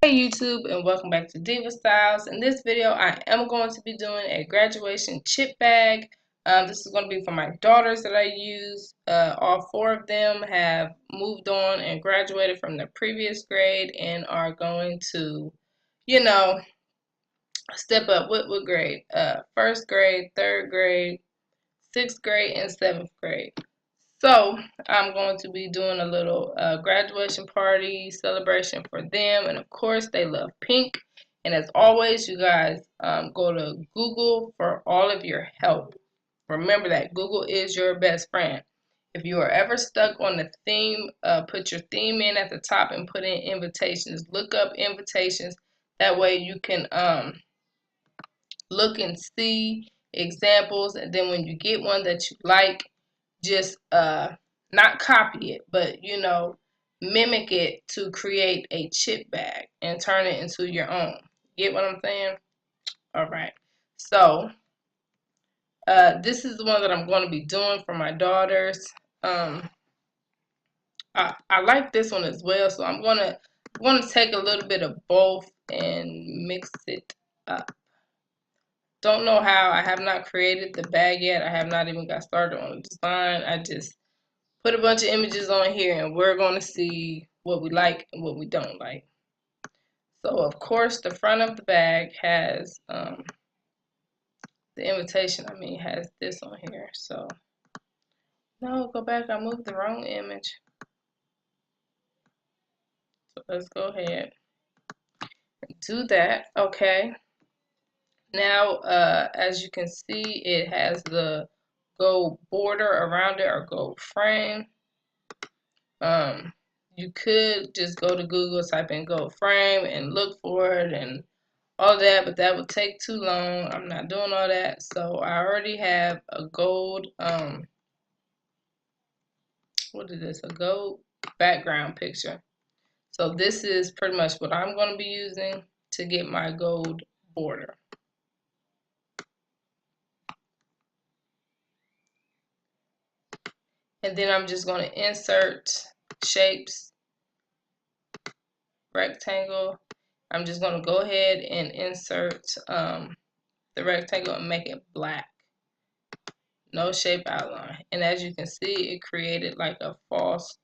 Hey YouTube, and welcome back to Diva Styles. In this video I am going to be doing a graduation chip bag. This is going to be for my daughters that I use. All four of them have moved on and graduated from their previous grade and are going to, step up. What grade? First grade, third grade, sixth grade, and seventh grade. So I'm going to be doing a little graduation party celebration for them, and of course they love pink. And as always, you guys go to Google for all of your help. Remember that Google is your best friend. If you are ever stuck on the theme, put your theme in at the top and put in invitations. Look up invitations. That way you can look and see examples, and then when you get one that you like, just not copy it, but mimic it to create a chip bag and turn it into your own. Get what I'm saying? All right. So this is the one that I'm going to be doing for my daughters. I like this one as well, so I'm gonna take a little bit of both and mix it up. Don't know how. I have not created the bag yet. I have not even got started on the design. I just put a bunch of images on here and we're going to see what we like and what we don't like. So of course the front of the bag has the invitation, has this on here. So no, go back, I moved the wrong image. So let's go ahead and do that. Okay, now as you can see, it has the gold border around it, or gold frame. You could just go to Google, type in gold frame and look for it and all that, but that would take too long. I'm not doing all that. So I already have a gold what is this, a gold background picture. So this is pretty much what I'm going to be using to get my gold border. And then I'm just going to insert shapes, rectangle. I'm just going to go ahead and insert the rectangle and make it black. No shape outline. And as you can see, it created like a false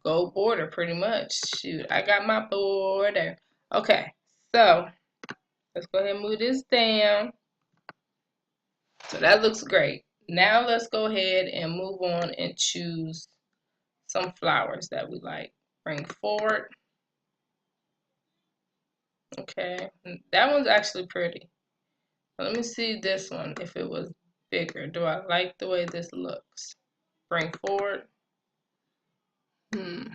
gold border pretty much. Shoot, I got my border. Okay, so let's go ahead and move this down. So that looks great. Now let's go ahead and move on and choose some flowers that we like. Bring forward. Okay, that one's actually pretty. Let me see this one if it was bigger. Do I like the way this looks? Bring forward. I'm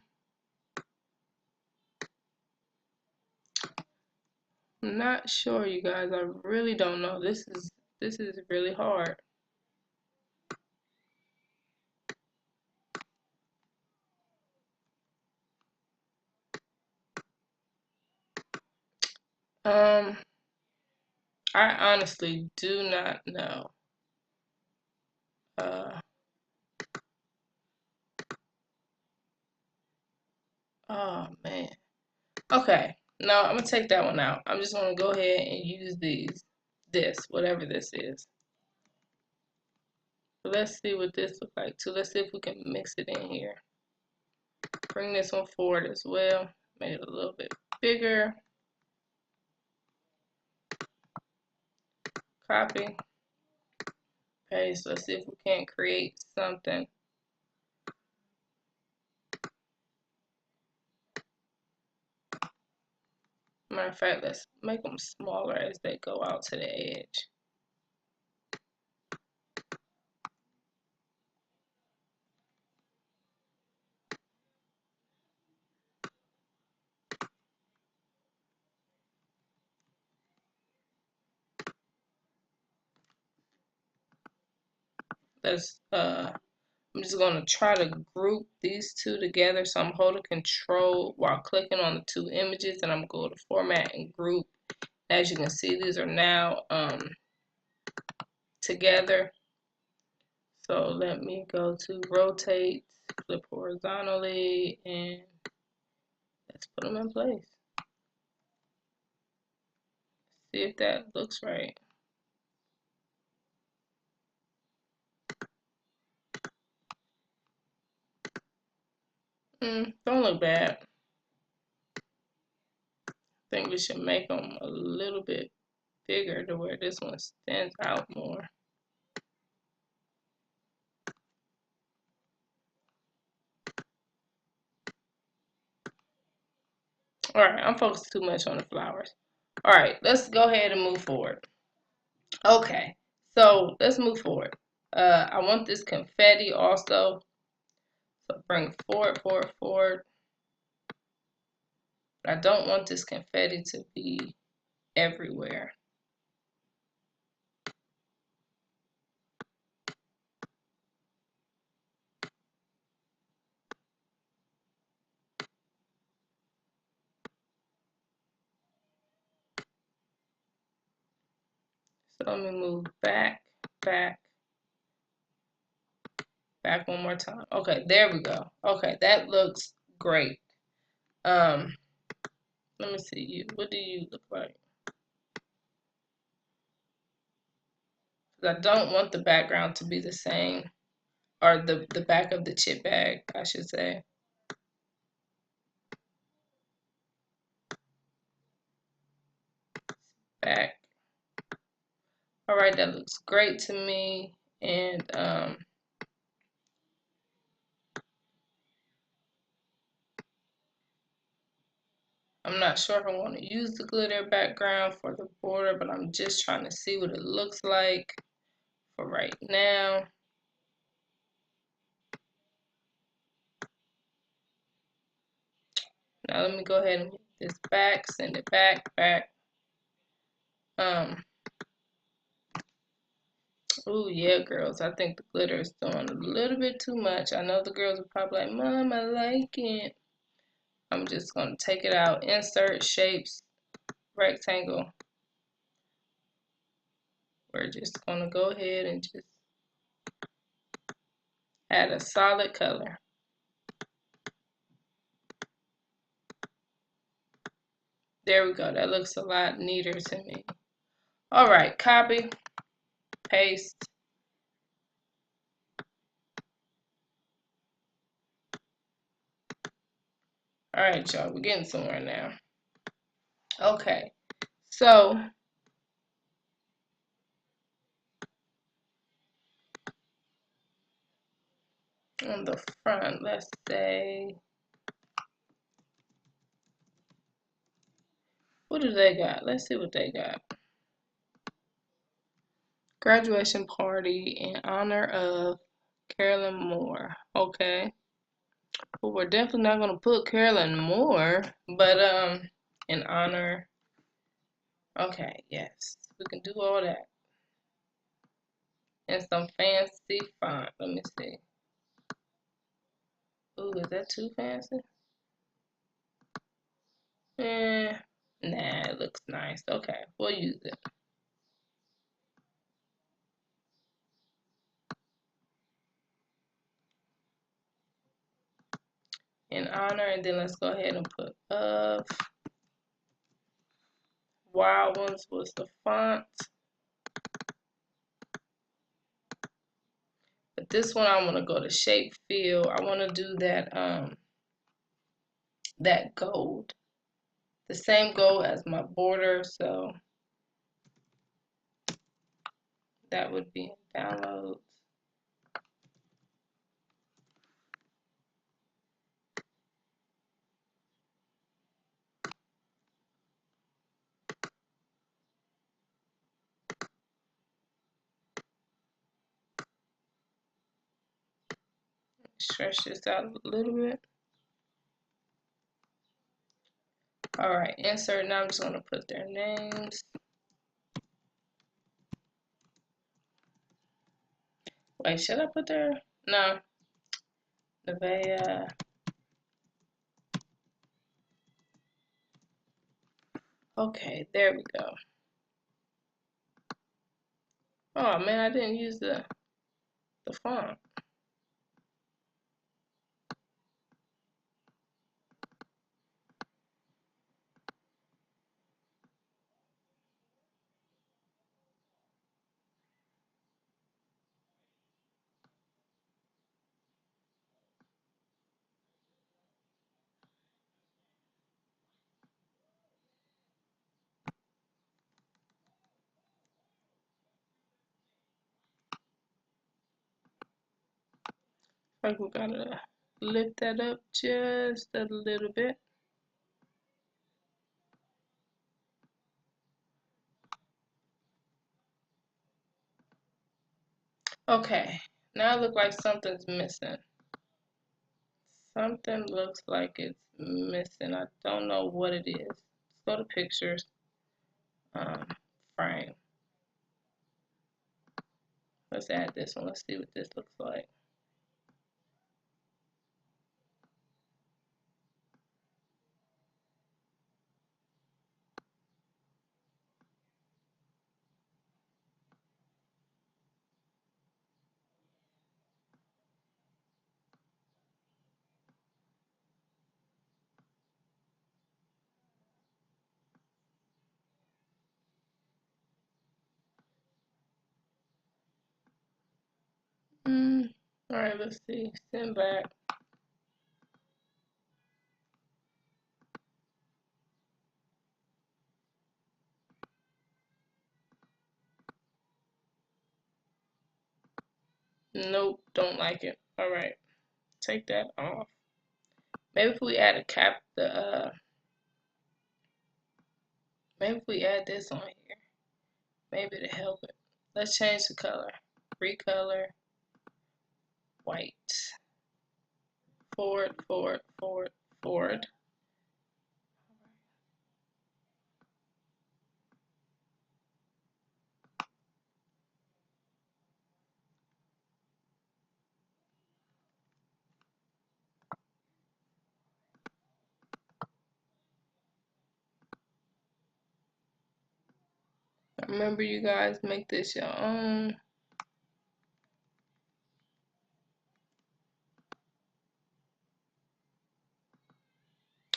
not sure, you guys. I really don't know. This is really hard. I honestly do not know. Oh man. Okay. No, I'm gonna take that one out. I'm just gonna go ahead and use this, whatever this is. So let's see what this looks like too. Let's see if we can mix it in here. Bring this one forward as well. Make it a little bit bigger. Copy. Paste. Let's see if we can't create something. Matter of fact, let's make them smaller as they go out to the edge. I'm just going to try to group these two together. So I'm holding control while clicking on the two images, and I'm going to format and group. As you can see, these are now together. So let me go to rotate, flip horizontally, and Let's put them in place. See if that looks right. Don't look bad. I think we should make them a little bit bigger to where this one stands out more. Alright, I'm focused too much on the flowers. Alright, let's go ahead and move forward. Okay, so let's move forward. I want this confetti also. So bring forward, forward, forward. But I don't want this confetti to be everywhere. So let me move back, back, back one more time. Okay, there we go. Okay, that looks great. Let me see you. What do you look like? I don't want the background to be the same, or the back of the chip bag, I should say. Back. All right, that looks great to me. And I'm not sure if I want to use the glitter background for the border, but I'm just trying to see what it looks like for right now. Now let me go ahead and get this back, send it back, back. Oh yeah, girls, I think the glitter is doing a little bit too much. I know the girls are probably like, Mom, I like it. I'm just going to take it out, insert shapes, rectangle. We're just going to go ahead and just add a solid color. There we go. That looks a lot neater to me. All right, copy, paste. All right, y'all, we're getting somewhere now. Okay, so on the front, let's say, what do they got? Let's see what they got. Graduation party in honor of Carolyn Moore. Okay. Well, we're definitely not gonna put Carolyn Moore, but in honor. Okay, yes, we can do all that. And some fancy font. Let me see. Ooh, is that too fancy? Nah, it looks nice. Okay, we'll use it. In honor, and then let's go ahead and put of. Wild Ones was the font. But this one I want to go to shape fill. I want to do that gold. The same gold as my border, so that would be in downloads. Stretch this out a little bit. Alright, insert. Now I'm just going to put their names. Wait, should I put their? No. Nevaeh. Okay, there we go. Oh man, I didn't use the font. Like we gotta lift that up just a little bit. Okay, now it looks like something's missing. Something looks like it's missing. I don't know what it is. Let's go to pictures, frame. Let's add this one. Let's see what this looks like. Alright, let's see. Send back. Nope, don't like it. Alright, take that off. Maybe if we add a cap, maybe if we add this on here, maybe to help it. Let's change the color. Recolor, white. Forward, forward, forward, forward. Remember, you guys, make this your own.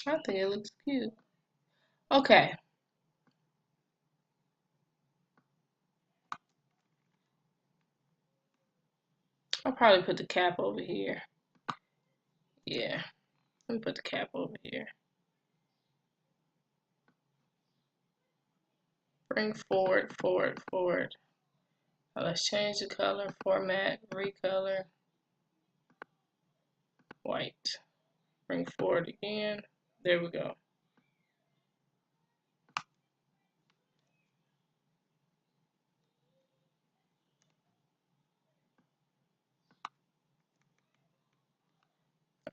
I think it looks cute. Okay. I'll probably put the cap over here. Yeah. Let me put the cap over here. Bring forward, forward, forward. Now let's change the color, format, recolor, white. Bring forward again. There we go.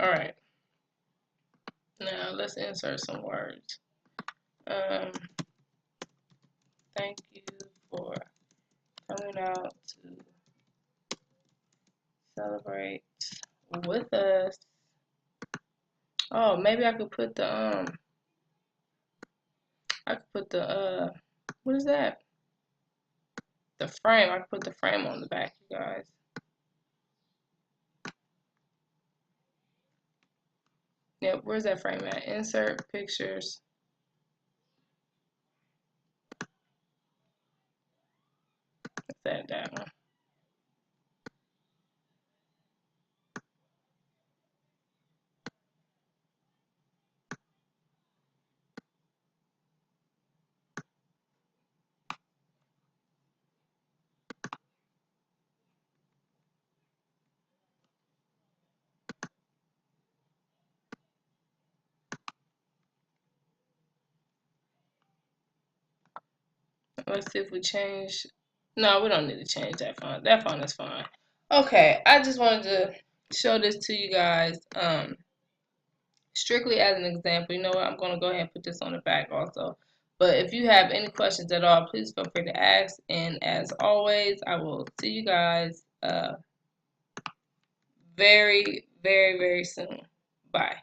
Alright. Now let's insert some words. Thank you for coming out to celebrate with us. Oh, maybe I could put the what is that? The frame. I could put the frame on the back, you guys. Yep, where's that frame at? Insert pictures. Let's add that one. Let's see if we change. No, we don't need to change that font. That font is fine. Okay, I just wanted to show this to you guys. Strictly as an example. You know what? I'm going to go ahead and put this on the back also. But if you have any questions at all, please feel free to ask. And as always, I will see you guys very, very, very soon. Bye.